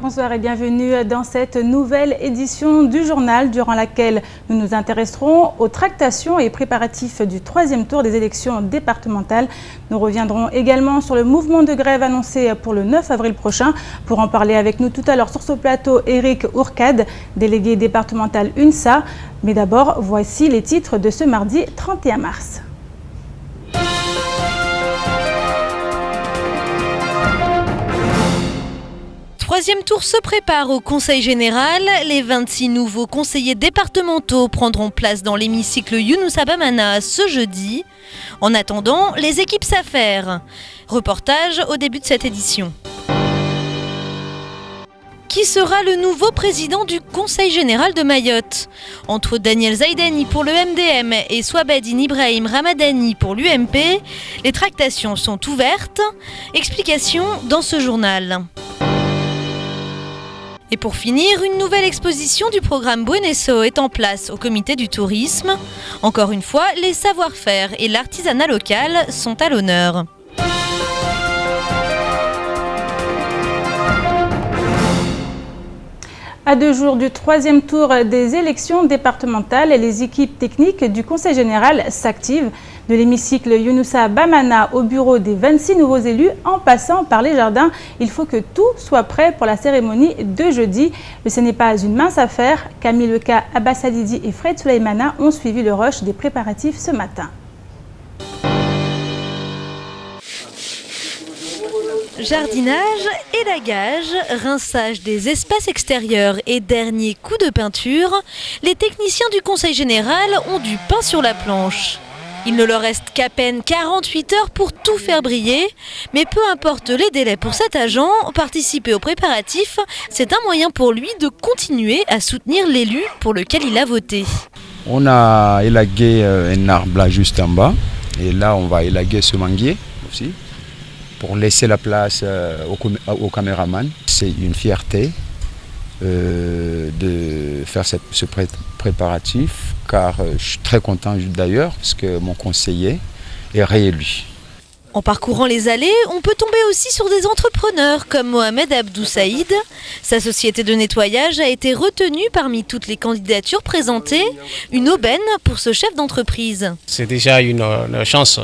Bonsoir et bienvenue dans cette nouvelle édition du journal durant laquelle nous nous intéresserons aux tractations et préparatifs du troisième tour des élections départementales. Nous reviendrons également sur le mouvement de grève annoncé pour le 9 avril prochain. Pour en parler avec nous tout à l'heure sur ce plateau, Éric Ourcade, délégué départemental UNSA. Mais d'abord, voici les titres de ce mardi 31 mars. Troisième tour se prépare au Conseil général. Les 26 nouveaux conseillers départementaux prendront place dans l'hémicycle Younoussa Bamana ce jeudi. En attendant, les équipes s'affairent. Reportage au début de cette édition. Qui sera le nouveau président du Conseil général de Mayotte? Entre Daniel Zaidani pour le MDM et Souabedine Ibrahim Ramadani pour l'UMP, les tractations sont ouvertes. Explication dans ce journal. Et pour finir, une nouvelle exposition du programme Buenesso est en place au comité du tourisme. Encore une fois, les savoir-faire et l'artisanat local sont à l'honneur. À 2 jours du troisième tour des élections départementales, les équipes techniques du Conseil général s'activent. De l'hémicycle Younoussa Bamana au bureau des 26 nouveaux élus, en passant par les jardins, il faut que tout soit prêt pour la cérémonie de jeudi. Mais ce n'est pas une mince affaire. Camille Leca, Abbas Halidi et Fred Souleymana ont suivi le rush des préparatifs ce matin. Jardinage, élagage, rinçage des espaces extérieurs et dernier coup de peinture, les techniciens du Conseil général ont du pain sur la planche. Il ne leur reste qu'à peine 48 heures pour tout faire briller, mais peu importe les délais pour cet agent, participer aux préparatifs, c'est un moyen pour lui de continuer à soutenir l'élu pour lequel il a voté. On a élagué un arbre là juste en bas, et là on va élaguer ce manguier aussi, pour laisser la place au caméraman. C'est une fierté de faire ce préparatif, car je suis très content d'ailleurs parce que mon conseiller est réélu. En parcourant les allées, on peut tomber aussi sur des entrepreneurs comme Mohamed Abdou Saïd. Sa société de nettoyage a été retenue parmi toutes les candidatures présentées. Une aubaine pour ce chef d'entreprise. C'est déjà une chance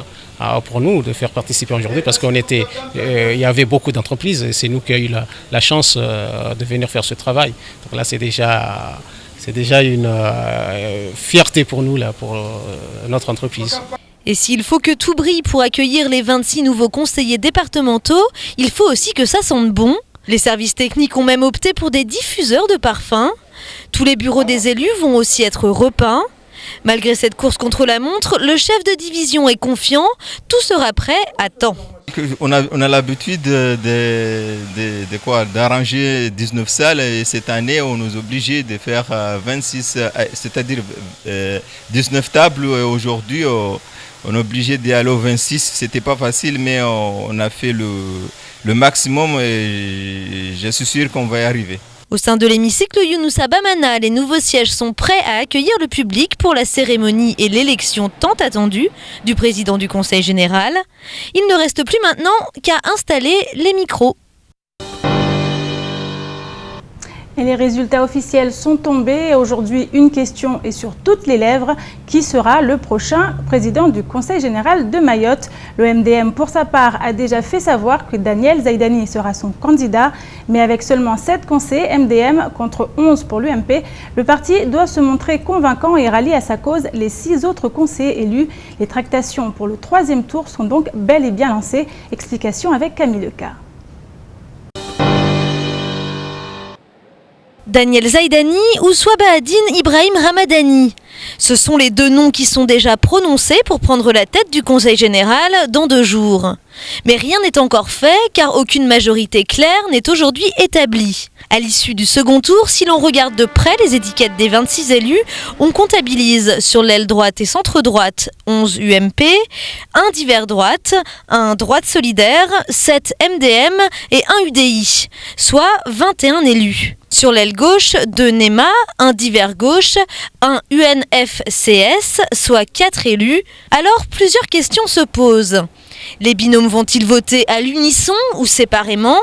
pour nous de faire participer aujourd'hui parce il y avait beaucoup d'entreprises et c'est nous qui avons eu la chance de venir faire ce travail. Donc là c'est déjà une fierté pour nous, là, pour notre entreprise. Et s'il faut que tout brille pour accueillir les 26 nouveaux conseillers départementaux, il faut aussi que ça sente bon. Les services techniques ont même opté pour des diffuseurs de parfums. Tous les bureaux des élus vont aussi être repeints. Malgré cette course contre la montre, le chef de division est confiant, tout sera prêt à temps. On a l'habitude d'arranger 19 salles et cette année on nous obligé de faire 26, c'est-à-dire 19 tables. Aujourd'hui on est obligé d'aller aux 26, c'était pas facile mais on a fait le maximum et je suis sûr qu'on va y arriver. Au sein de l'hémicycle Younoussa Bamana, les nouveaux sièges sont prêts à accueillir le public pour la cérémonie et l'élection tant attendue du président du Conseil général. Il ne reste plus maintenant qu'à installer les micros. Et les résultats officiels sont tombés. Aujourd'hui, une question est sur toutes les lèvres. Qui sera le prochain président du Conseil général de Mayotte? Le MDM, pour sa part, a déjà fait savoir que Daniel Zaidani sera son candidat. Mais avec seulement 7 conseillers MDM contre 11 pour l'UMP, le parti doit se montrer convaincant et rallier à sa cause les 6 autres conseillers élus. Les tractations pour le troisième tour sont donc bel et bien lancées. Explication avec Camille Leca. Daniel Zaidani ou Souabedine Ibrahim Ramadani. Ce sont les 2 noms qui sont déjà prononcés pour prendre la tête du Conseil général dans 2 jours. Mais rien n'est encore fait car aucune majorité claire n'est aujourd'hui établie. À l'issue du second tour, si l'on regarde de près les étiquettes des 26 élus, on comptabilise sur l'aile droite et centre-droite 11 UMP, 1 divers droite, 1 droite solidaire, 7 MDM et 1 UDI, soit 21 élus. Sur l'aile gauche, 2 NEMA, 1 divers gauche, 1 UNFCS, soit 4 élus. Alors plusieurs questions se posent. Les binômes vont-ils voter à l'unisson ou séparément ?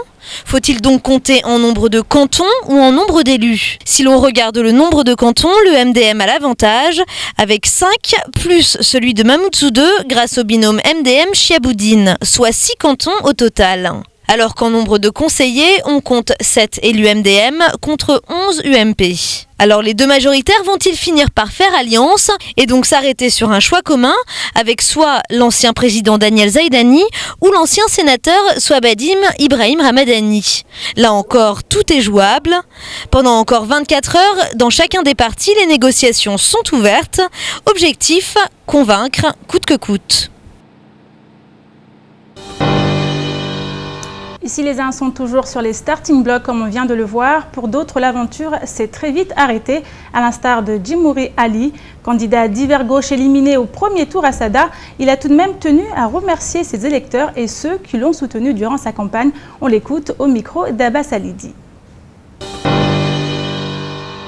Faut-il donc compter en nombre de cantons ou en nombre d'élus ? Si l'on regarde le nombre de cantons, le MDM a l'avantage, avec 5 plus celui de Mamoudzou 2 grâce au binôme MDM-Chiaboudine, soit 6 cantons au total. Alors qu'en nombre de conseillers, on compte 7 élus MDM contre 11 UMP. Alors les deux majoritaires vont-ils finir par faire alliance et donc s'arrêter sur un choix commun avec soit l'ancien président Daniel Zaidani ou l'ancien sénateur Swabadim Ibrahim Ramadani ? Là encore, tout est jouable. Pendant encore 24 heures, dans chacun des partis, les négociations sont ouvertes. Objectif, convaincre coûte que coûte. Ici, les uns sont toujours sur les starting blocks, comme on vient de le voir. Pour d'autres, l'aventure s'est très vite arrêtée, à l'instar de Djimouri Ali, candidat divers gauche éliminé au premier tour à Sada. Il a tout de même tenu à remercier ses électeurs et ceux qui l'ont soutenu durant sa campagne. On l'écoute au micro d'Abbas Alidi.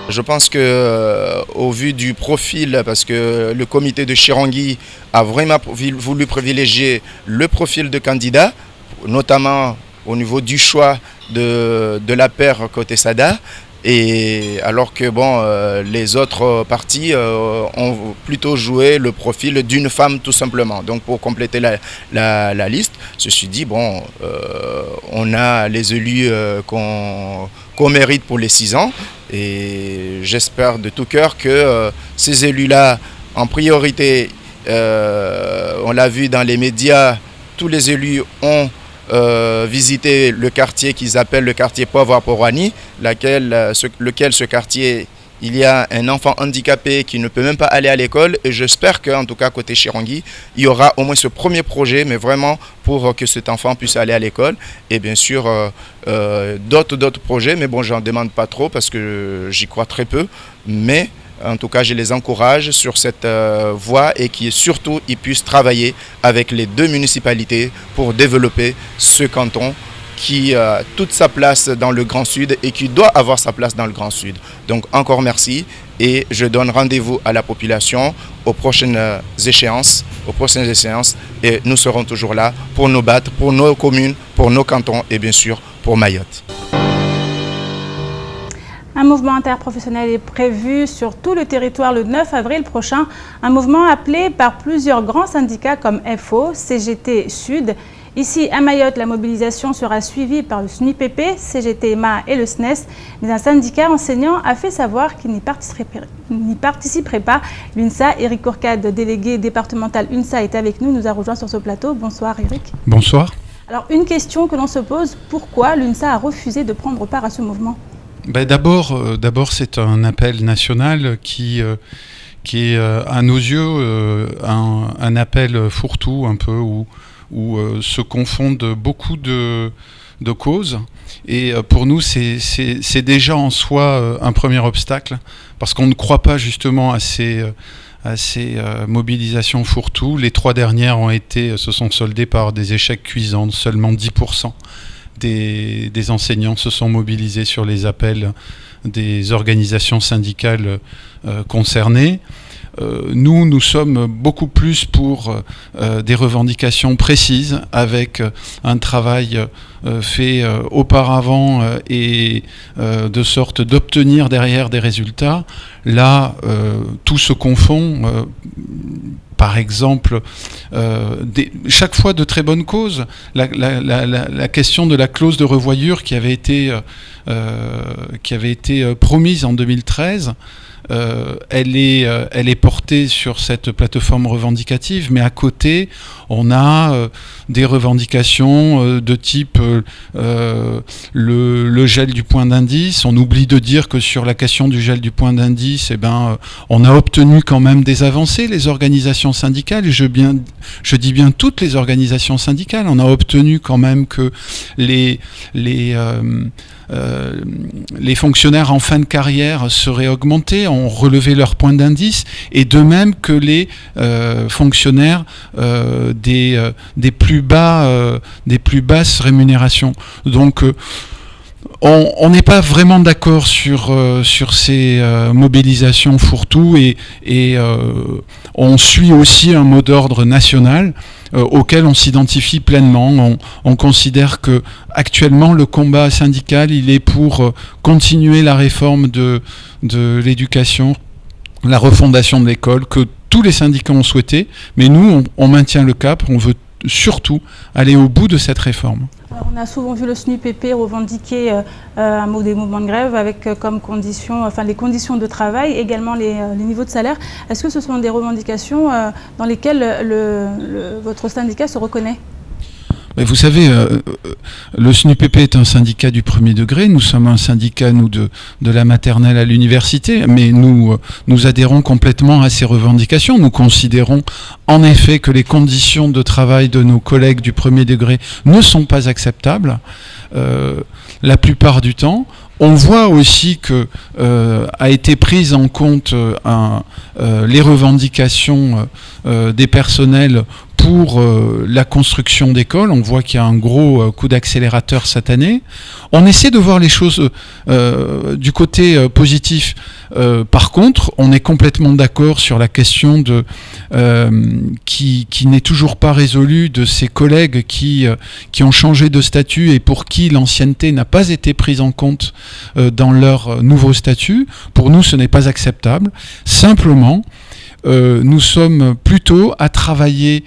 Je pense qu'au vu du profil, parce que le comité de Chirangui a vraiment voulu privilégier le profil de candidat, notamment au niveau du choix de la paire côté Sada, et alors que les autres partis ont plutôt joué le profil d'une femme tout simplement. Donc pour compléter la liste, ceci dit, on a les élus qu'on mérite pour les 6 ans, et j'espère de tout cœur que ces élus-là, en priorité, on l'a vu dans les médias, tous les élus ont visiter le quartier qu'ils appellent le quartier pauvre à Porani, lequel ce quartier, il y a un enfant handicapé qui ne peut même pas aller à l'école, et j'espère qu'en tout cas côté Chirangui, il y aura au moins ce premier projet, mais vraiment pour que cet enfant puisse aller à l'école, et bien sûr d'autres projets, mais bon, j'en demande pas trop parce que j'y crois très peu, mais en tout cas, je les encourage sur cette voie et surtout ils puissent travailler avec les 2 municipalités pour développer ce canton qui a toute sa place dans le Grand Sud et qui doit avoir sa place dans le Grand Sud. Donc encore merci, et je donne rendez-vous à la population aux prochaines échéances, et nous serons toujours là pour nous battre, pour nos communes, pour nos cantons et bien sûr pour Mayotte. Un mouvement interprofessionnel est prévu sur tout le territoire le 9 avril prochain. Un mouvement appelé par plusieurs grands syndicats comme FO, CGT Sud. Ici, à Mayotte, la mobilisation sera suivie par le SNIPP, CGT-MA et le SNES. Mais un syndicat enseignant a fait savoir qu'il n'y participerait pas. L'UNSA, Eric Courcade, délégué départemental UNSA, est avec nous. Nous a rejoint sur ce plateau. Bonsoir Eric. Bonsoir. Alors, une question que l'on se pose, pourquoi l'UNSA a refusé de prendre part à ce mouvement ? D'abord, c'est un appel national qui est, à nos yeux, un appel fourre-tout un peu, où se confondent beaucoup de causes. Et pour nous, c'est déjà en soi un premier obstacle, parce qu'on ne croit pas justement à ces mobilisations fourre-tout. Les 3 dernières se sont soldées par des échecs cuisants. Seulement 10% des enseignants se sont mobilisés sur les appels des organisations syndicales concernées. Nous sommes beaucoup plus pour des revendications précises, avec un travail fait auparavant et de sorte d'obtenir derrière des résultats. Là, tout se confond. Par exemple, chaque fois de très bonnes causes, la question de la clause de revoyure qui avait été promise en 2013, elle est portée sur cette plateforme revendicative, mais à côté, on a des revendications de type le gel du point d'indice. On oublie de dire que sur la question du gel du point d'indice, on a obtenu quand même des avancées, les organisations syndicales, et je dis bien toutes les organisations syndicales. On a obtenu quand même que les fonctionnaires en fin de carrière seraient augmentés, ont relevé leur point d'indice, et de même que les fonctionnaires des plus basses rémunérations. Donc on n'est pas vraiment d'accord sur ces mobilisations fourre-tout, et on suit aussi un mot d'ordre national. auquel on s'identifie pleinement. On considère que actuellement le combat syndical, il est pour continuer la réforme de l'éducation, la refondation de l'école, que tous les syndicats ont souhaité, mais nous, on maintient le cap, on veut surtout aller au bout de cette réforme. Alors, on a souvent vu le SNUPP revendiquer des mouvements de grève avec comme condition, les conditions de travail, également les niveaux de salaire. Est-ce que ce sont des revendications dans lesquelles votre syndicat se reconnaît ? Mais vous savez, le SNUPP est un syndicat du premier degré. Nous sommes un syndicat, nous, de la maternelle à l'université, mais nous adhérons complètement à ces revendications. Nous considérons en effet que les conditions de travail de nos collègues du premier degré ne sont pas acceptables la plupart du temps. On voit aussi que a été prise en compte les revendications des personnels pour la construction d'écoles. On voit qu'il y a un gros coup d'accélérateur cette année. On essaie de voir les choses du côté positif. Par contre, on est complètement d'accord sur la question qui n'est toujours pas résolue de ces collègues qui ont changé de statut et pour qui l'ancienneté n'a pas été prise en compte dans leur nouveau statut. Pour nous, ce n'est pas acceptable. Simplement, nous sommes plutôt à travailler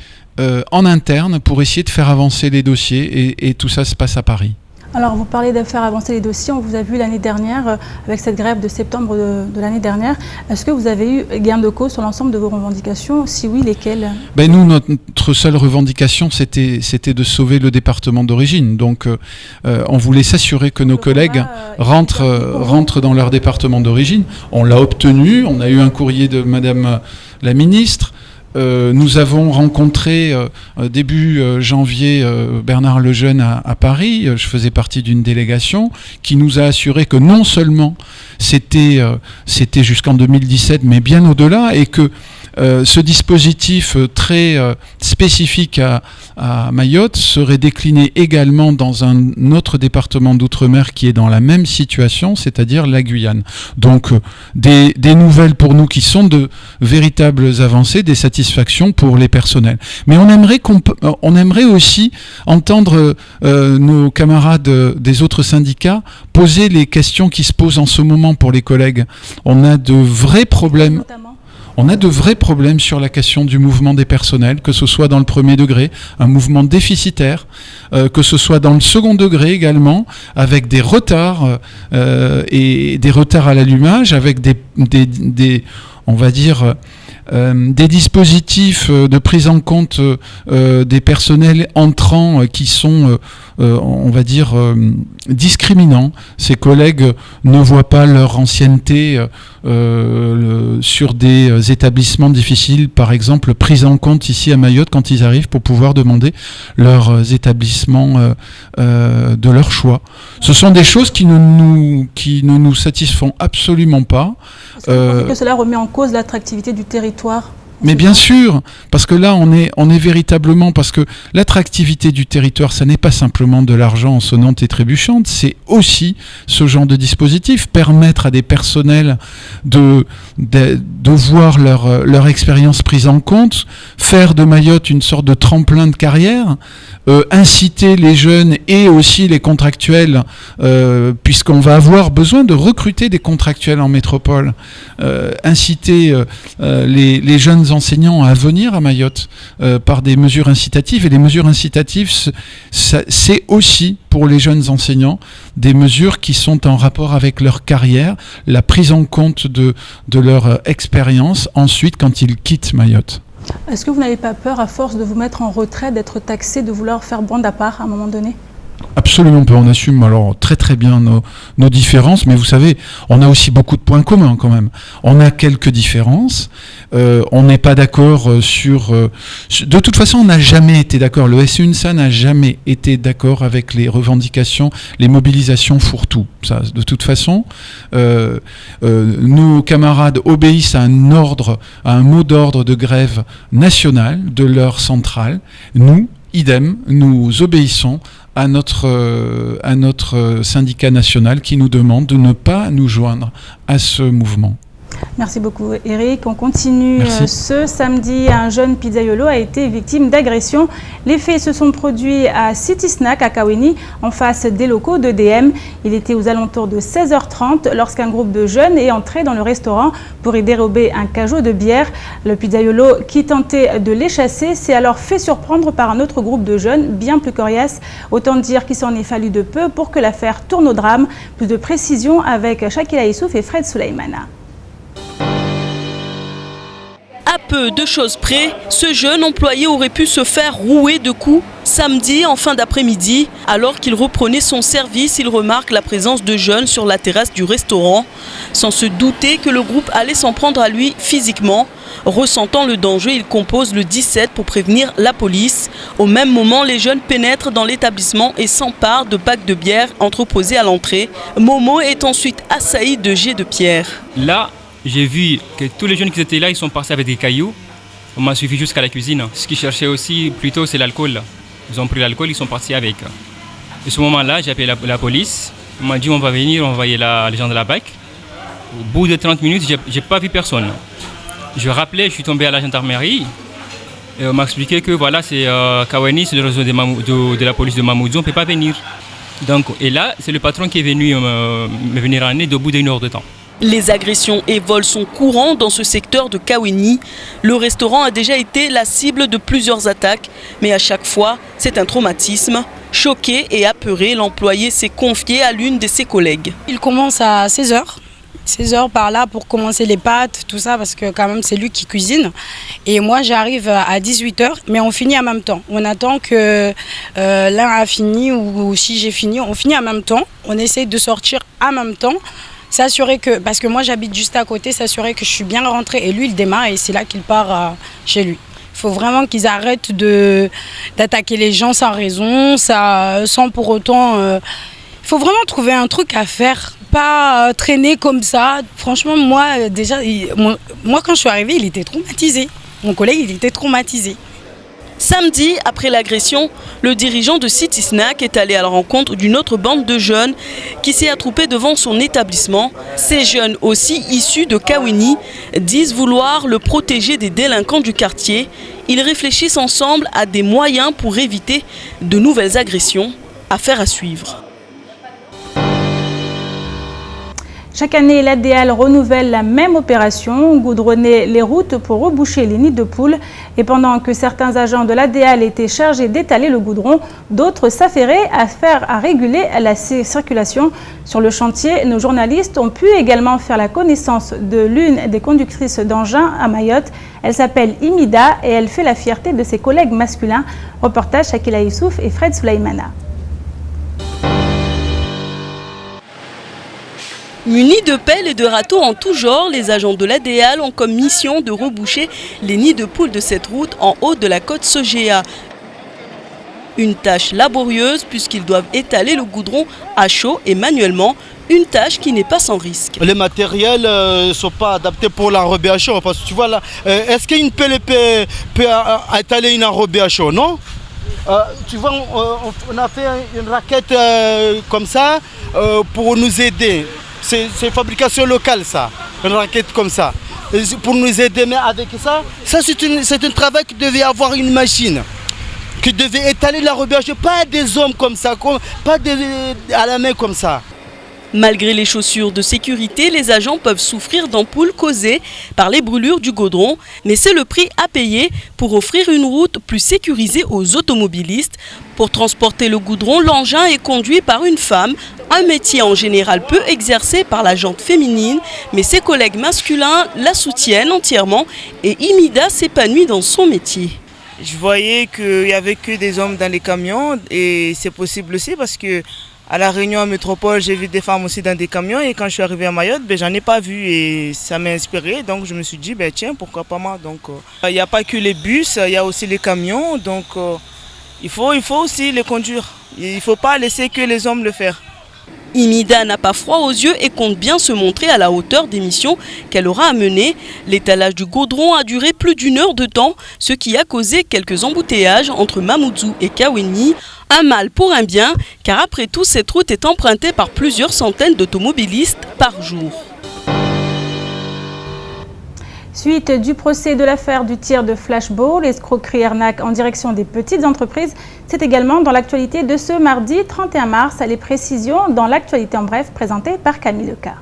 en interne pour essayer de faire avancer les dossiers et tout ça se passe à Paris. Alors vous parlez de faire avancer les dossiers, on vous a vu l'année dernière avec cette grève de septembre de l'année dernière. Est-ce que vous avez eu gain de cause sur l'ensemble de vos revendications ? Si oui, lesquelles ? Nous, notre seule revendication, c'était de sauver le département d'origine. Donc on voulait s'assurer que nos collègues rentrent dans leur département d'origine. On l'a obtenu, on a eu un courrier de Madame la ministre. Nous avons rencontré début janvier Bernard Lejeune à Paris. Je faisais partie d'une délégation qui nous a assuré que non seulement c'était jusqu'en 2017, mais bien au-delà, et que ce dispositif très spécifique à Mayotte serait décliné également dans un autre département d'outre-mer qui est dans la même situation, c'est-à-dire la Guyane. Donc des nouvelles pour nous qui sont de véritables avancées, des satisfactions pour les personnels. Mais on aimerait aussi entendre nos camarades des autres syndicats poser les questions qui se posent en ce moment pour les collègues. On a de vrais problèmes. On a de vrais problèmes sur la question du mouvement des personnels, que ce soit dans le premier degré, un mouvement déficitaire, que ce soit dans le second degré également, avec des retards et des retards à l'allumage, avec on va dire, des dispositifs de prise en compte des personnels entrants qui sont, on va dire, discriminants. Ces collègues ne voient pas leur ancienneté sur des établissements difficiles, par exemple, prise en compte ici à Mayotte quand ils arrivent pour pouvoir demander leurs établissements de leur choix. Ce sont des choses qui ne nous satisfont absolument pas. Est-ce que vous pensez que cela remet en cause l'attractivité du territoire ? Mais bien sûr, parce que là, on est véritablement, parce que l'attractivité du territoire, ça n'est pas simplement de l'argent en sonnante et trébuchante, c'est aussi ce genre de dispositif, permettre à des personnels de voir leur expérience prise en compte, faire de Mayotte une sorte de tremplin de carrière, inciter les jeunes et aussi les contractuels, puisqu'on va avoir besoin de recruter des contractuels en métropole, inciter les jeunes enseignants à venir à Mayotte par des mesures incitatives. Et les mesures incitatives, c'est aussi pour les jeunes enseignants des mesures qui sont en rapport avec leur carrière, la prise en compte de leur expérience ensuite quand ils quittent Mayotte. Est-ce que vous n'avez pas peur, à force de vous mettre en retrait, d'être taxé, de vouloir faire bande à part à un moment donné ? Absolument pas. On assume alors très très bien nos différences, mais vous savez, on a aussi beaucoup de points communs quand même. On a quelques différences. On n'est pas d'accord sur... de toute façon, on n'a jamais été d'accord. Le SUNSA n'a jamais été d'accord avec les revendications, les mobilisations fourre-tout. Ça, de toute façon, nos camarades obéissent à un mot d'ordre de grève nationale de leur centrale. Nous, idem, nous obéissons à notre syndicat national qui nous demande de ne pas nous joindre à ce mouvement. Merci beaucoup Eric. On continue. Ce samedi, un jeune pizzaiolo a été victime d'agression. Les faits se sont produits à City Snack à Kaweni, en face des locaux d'EDM. Il était aux alentours de 16h30 lorsqu'un groupe de jeunes est entré dans le restaurant pour y dérober un cajot de bière. Le pizzaiolo qui tentait de les chasser s'est alors fait surprendre par un autre groupe de jeunes bien plus coriace. Autant dire qu'il s'en est fallu de peu pour que l'affaire tourne au drame. Plus de précisions avec Shakila Issouf et Fred Souleymana. À peu de choses près, ce jeune employé aurait pu se faire rouer de coups samedi en fin d'après-midi. Alors qu'il reprenait son service, il remarque la présence de jeunes sur la terrasse du restaurant, sans se douter que le groupe allait s'en prendre à lui physiquement. Ressentant le danger, il compose le 17 pour prévenir la police. Au même moment, les jeunes pénètrent dans l'établissement et s'emparent de packs de bière entreposés à l'entrée. Momo est ensuite assailli de jets de pierre. Là, j'ai vu que tous les jeunes qui étaient là, ils sont passés avec des cailloux. On m'a suivi jusqu'à la cuisine. Ce qu'ils cherchaient aussi, plutôt, c'est l'alcool. Ils ont pris l'alcool, ils sont partis avec. À ce moment-là, j'ai appelé la police. On m'a dit on va venir envoyer les gens de la BAC. Au bout de 30 minutes, je n'ai pas vu personne. Je rappelais, je suis tombé à la gendarmerie. Et on m'a expliqué que voilà, c'est Kaweni, c'est le réseau de la police de Mamoudzou, on ne peut pas venir. Donc, et là, c'est le patron qui est venu me venir en aide au bout d'une heure de temps. Les agressions et vols sont courants dans ce secteur de Kaweni. Le restaurant a déjà été la cible de plusieurs attaques, mais à chaque fois, c'est un traumatisme. Choqué et apeuré, l'employé s'est confié à l'une de ses collègues. Il commence à 16h par là pour commencer les pâtes, tout ça, parce que quand même c'est lui qui cuisine. Et moi j'arrive à 18h, mais on finit en même temps. On attend que l'un a fini ou si j'ai fini, on finit en même temps. On essaie de sortir en même temps. S'assurer que, parce que moi j'habite juste à côté, s'assurer que je suis bien rentrée et lui il démarre et c'est là qu'il part chez lui. Il faut vraiment qu'ils arrêtent d'attaquer les gens sans raison, sans pour autant... Il faut vraiment trouver un truc à faire, pas traîner comme ça. Franchement, moi déjà, moi quand je suis arrivée, il était traumatisé. Mon collègue, il était traumatisé. Samedi, après l'agression, le dirigeant de City Snack est allé à la rencontre d'une autre bande de jeunes qui s'est attroupée devant son établissement. Ces jeunes, aussi issus de Kaweni, disent vouloir le protéger des délinquants du quartier. Ils réfléchissent ensemble à des moyens pour éviter de nouvelles agressions. Affaire à suivre. Chaque année, l'ADL renouvelle la même opération, goudronner les routes pour reboucher les nids de poules. Et pendant que certains agents de l'ADL étaient chargés d'étaler le goudron, d'autres s'affairaient à réguler la circulation. Sur le chantier, nos journalistes ont pu également faire la connaissance de l'une des conductrices d'engins à Mayotte. Elle s'appelle Imida et elle fait la fierté de ses collègues masculins. Reportage Shakila Issouf et Fred Souleymana. Munis de pelles et de râteaux en tout genre, les agents de l'ADL ont comme mission de reboucher les nids de poules de cette route en haut de la côte Sogea. Une tâche laborieuse puisqu'ils doivent étaler le goudron à chaud et manuellement, une tâche qui n'est pas sans risque. Les matériels ne sont pas adaptés pour l'enrobé à chaud parce que tu vois là, est-ce qu'une pelle peut étaler une enrobé à chaud, non? Tu vois, on a fait une raquette comme ça pour nous aider. C'est fabrication locale ça, une raquette comme ça. Pour nous aider, mais avec ça c'est un travail qui devait avoir une machine, qui devait étaler l'enrobé à chaud, pas des hommes comme ça, pas à la main comme ça. Malgré les chaussures de sécurité, les agents peuvent souffrir d'ampoules causées par les brûlures du goudron. Mais c'est le prix à payer pour offrir une route plus sécurisée aux automobilistes. Pour transporter le goudron, l'engin est conduit par une femme, un métier en général peu exercé par la jante féminine, mais ses collègues masculins la soutiennent entièrement et Imida s'épanouit dans son métier. Je voyais qu'il n'y avait que des hommes dans les camions et c'est possible aussi parce que à la Réunion en métropole, j'ai vu des femmes aussi dans des camions et quand je suis arrivé à Mayotte, j'en ai pas vu et ça m'a inspiré. Donc je me suis dit, tiens, pourquoi pas moi. Donc il n'y a pas que les bus, il y a aussi les camions. Donc il faut aussi les conduire. Il ne faut pas laisser que les hommes le faire. Imida n'a pas froid aux yeux et compte bien se montrer à la hauteur des missions qu'elle aura à mener. L'étalage du goudron a duré plus d'une heure de temps, ce qui a causé quelques embouteillages entre Mamoudzou et Kaweni. Un mal pour un bien, car après tout, cette route est empruntée par plusieurs centaines d'automobilistes par jour. Suite du procès de l'affaire du tir de flashball, escroquerie arnaque en direction des petites entreprises. C'est également dans l'actualité de ce mardi 31 mars. Les précisions dans l'actualité en bref présentée par Camille Leca.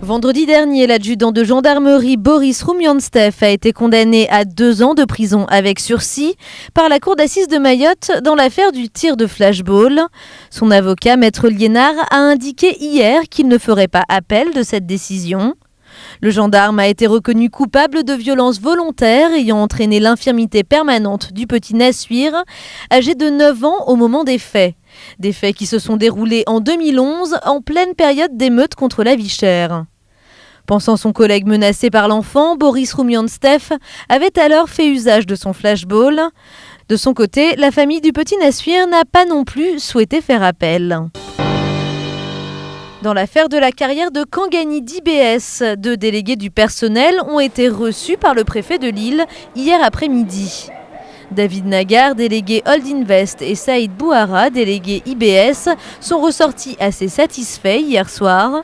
Vendredi dernier, l'adjudant de gendarmerie Boris Roumianstev a été condamné à 2 ans de prison avec sursis par la cour d'assises de Mayotte dans l'affaire du tir de flashball. Son avocat, Maître Liénard, a indiqué hier qu'il ne ferait pas appel de cette décision. Le gendarme a été reconnu coupable de violences volontaires ayant entraîné l'infirmité permanente du petit Nassuir, âgé de 9 ans au moment des faits. Des faits qui se sont déroulés en 2011, en pleine période d'émeutes contre la vie chère. Pensant son collègue menacé par l'enfant, Boris Roumianstev avait alors fait usage de son flashball. De son côté, la famille du petit Nassuir n'a pas non plus souhaité faire appel. Dans l'affaire de la carrière de Kangani d'IBS, 2 délégués du personnel ont été reçus par le préfet de Lille hier après-midi. David Nagar, délégué Hold Invest, et Saïd Bouhara, délégué IBS, sont ressortis assez satisfaits hier soir.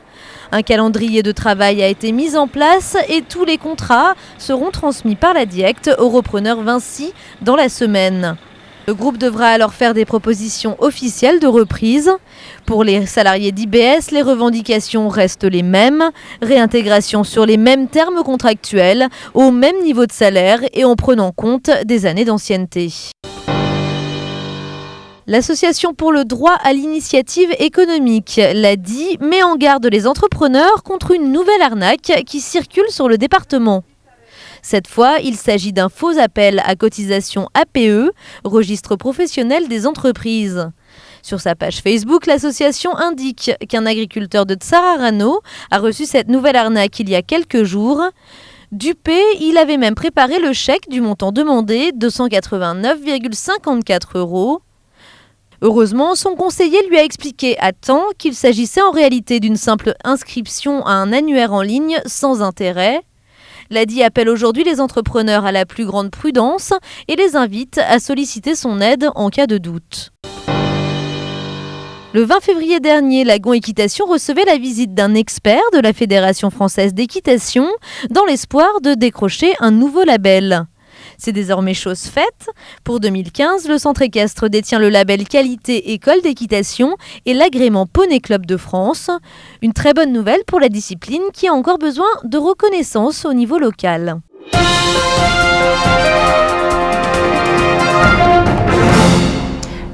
Un calendrier de travail a été mis en place et tous les contrats seront transmis par la DIECT au repreneur Vinci dans la semaine. Le groupe devra alors faire des propositions officielles de reprise. Pour les salariés d'IBS, les revendications restent les mêmes. Réintégration sur les mêmes termes contractuels, au même niveau de salaire et en prenant compte des années d'ancienneté. L'Association pour le droit à l'initiative économique, l'ADI, met en garde les entrepreneurs contre une nouvelle arnaque qui circule sur le département. Cette fois, il s'agit d'un faux appel à cotisation APE, registre professionnel des entreprises. Sur sa page Facebook, l'association indique qu'un agriculteur de Tsararano a reçu cette nouvelle arnaque il y a quelques jours. Dupé, il avait même préparé le chèque du montant demandé, 289,54 €. Heureusement, son conseiller lui a expliqué à temps qu'il s'agissait en réalité d'une simple inscription à un annuaire en ligne sans intérêt. L'ADI appelle aujourd'hui les entrepreneurs à la plus grande prudence et les invite à solliciter son aide en cas de doute. Le 20 février dernier, Lagon Équitation recevait la visite d'un expert de la Fédération française d'équitation dans l'espoir de décrocher un nouveau label. C'est désormais chose faite. Pour 2015, le centre équestre détient le label qualité école d'équitation et l'agrément Poney Club de France. Une très bonne nouvelle pour la discipline qui a encore besoin de reconnaissance au niveau local.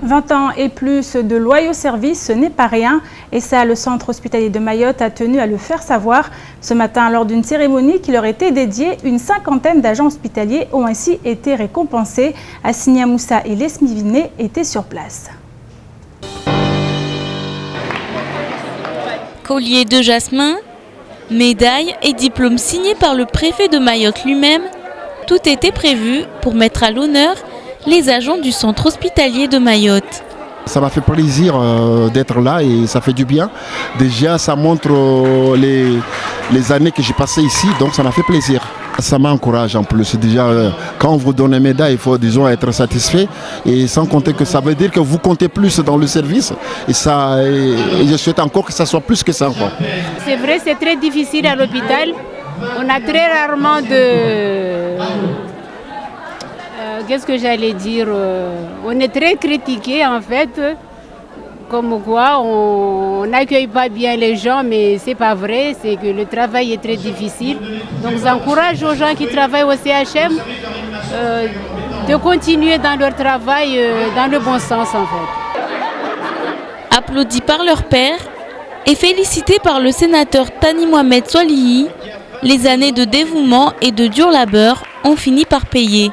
20 ans et plus de loyaux services, ce n'est pas rien. Et ça, le centre hospitalier de Mayotte a tenu à le faire savoir. Ce matin, lors d'une cérémonie qui leur était dédiée, une 50aine d'agents hospitaliers ont ainsi été récompensés. Assigna Moussa et Lesmi Vinet étaient sur place. Collier de jasmin, médaille et diplôme signé par le préfet de Mayotte lui-même, tout était prévu pour mettre à l'honneur les agents du centre hospitalier de Mayotte. Ça m'a fait plaisir d'être là et ça fait du bien. Déjà, ça montre les années que j'ai passées ici, donc ça m'a fait plaisir. Ça m'encourage en plus. Déjà, quand on vous donne une médaille, il faut disons être satisfait. Et sans compter que ça veut dire que vous comptez plus dans le service. Et je souhaite encore que ça soit plus que ça. C'est vrai, c'est très difficile à l'hôpital. On a très rarement de... Qu'est-ce que j'allais dire? On est très critiqué en fait, comme quoi on n'accueille pas bien les gens, mais c'est pas vrai, c'est que le travail est très difficile. Donc j'encourage aux gens qui travaillent au CHM de continuer dans leur travail dans le bon sens en fait. Applaudis par leur père et félicités par le sénateur Tani Mohamed Swalihi, les années de dévouement et de dur labeur ont fini par payer.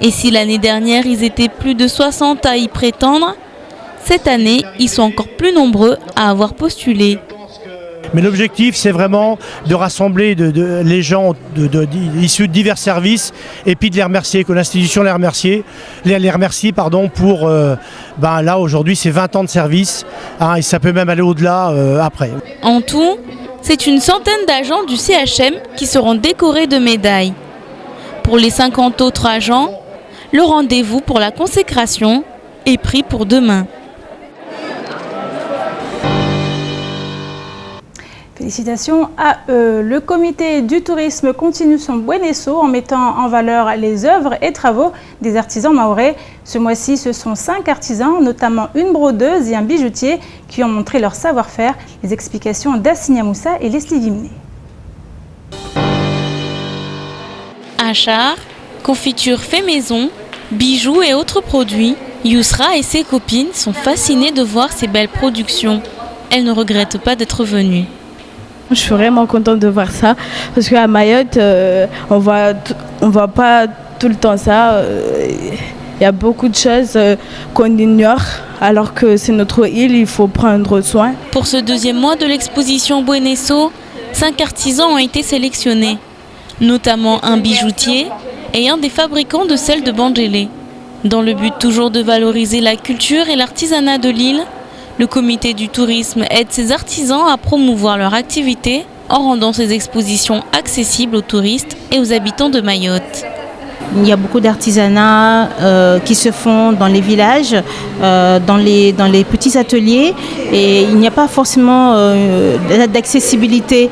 Et si l'année dernière, ils étaient plus de 60 à y prétendre, cette année, ils sont encore plus nombreux à avoir postulé. Mais l'objectif, c'est vraiment de rassembler les gens issus de divers services et puis de les remercier, que l'institution les remercie pour, là aujourd'hui, c'est 20 ans de service et ça peut même aller au-delà après. En tout, c'est une centaine d'agents du CHM qui seront décorés de médailles. Pour les 50 autres agents, le rendez-vous pour la consécration est pris pour demain. Félicitations à eux. Le comité du tourisme continue son Buenesso en mettant en valeur les œuvres et travaux des artisans mahorais. Ce mois-ci, ce sont 5 artisans, notamment une brodeuse et un bijoutier, qui ont montré leur savoir-faire. Les explications d'Assinia Moussa et Leslie Vimné. Achar, confiture fait maison, bijoux et autres produits, Yousra et ses copines sont fascinées de voir ces belles productions. Elles ne regrettent pas d'être venues. Je suis vraiment contente de voir ça parce qu'à Mayotte, on voit pas tout le temps ça. Il y a beaucoup de choses qu'on ignore alors que c'est notre île, il faut prendre soin. Pour ce deuxième mois de l'exposition Buenesso, 5 artisans ont été sélectionnés, notamment un bijoutier et un des fabricants de sel de Bandjélé. Dans le but toujours de valoriser la culture et l'artisanat de l'île, le comité du tourisme aide ses artisans à promouvoir leur activité en rendant ces expositions accessibles aux touristes et aux habitants de Mayotte. Il y a beaucoup d'artisanat qui se font dans les villages, dans les petits ateliers, et il n'y a pas forcément d'accessibilité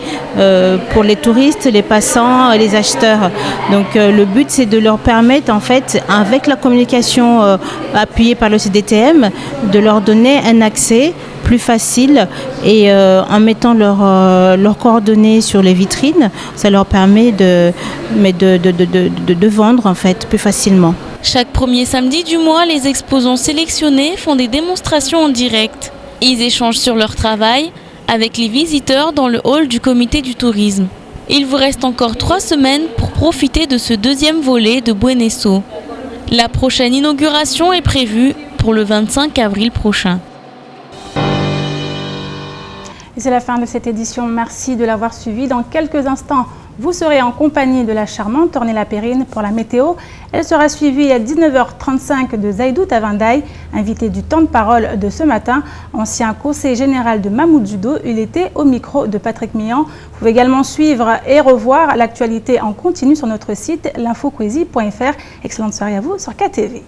pour les touristes, les passants, les acheteurs. Donc le but, c'est de leur permettre, en fait, avec la communication appuyée par le CDTM, de leur donner un accès plus facile et en mettant leurs coordonnées sur les vitrines, ça leur permet de vendre en fait plus facilement. Chaque premier samedi du mois, les exposants sélectionnés font des démonstrations en direct. Ils échangent sur leur travail avec les visiteurs dans le hall du comité du tourisme. Il vous reste encore 3 semaines pour profiter de ce deuxième volet de Buenesso. La prochaine inauguration est prévue pour le 25 avril prochain. Et c'est la fin de cette édition. Merci de l'avoir suivi. Dans quelques instants, vous serez en compagnie de la charmante Ornella Perrine pour la météo. Elle sera suivie à 19h35 de Zaïdou Tavandaï, invité du temps de parole de ce matin, ancien conseiller général de Mahmoud Judo. Il était au micro de Patrick Mian. Vous pouvez également suivre et revoir l'actualité en continu sur notre site l'infoquesie.fr. Excellente soirée à vous sur KTV.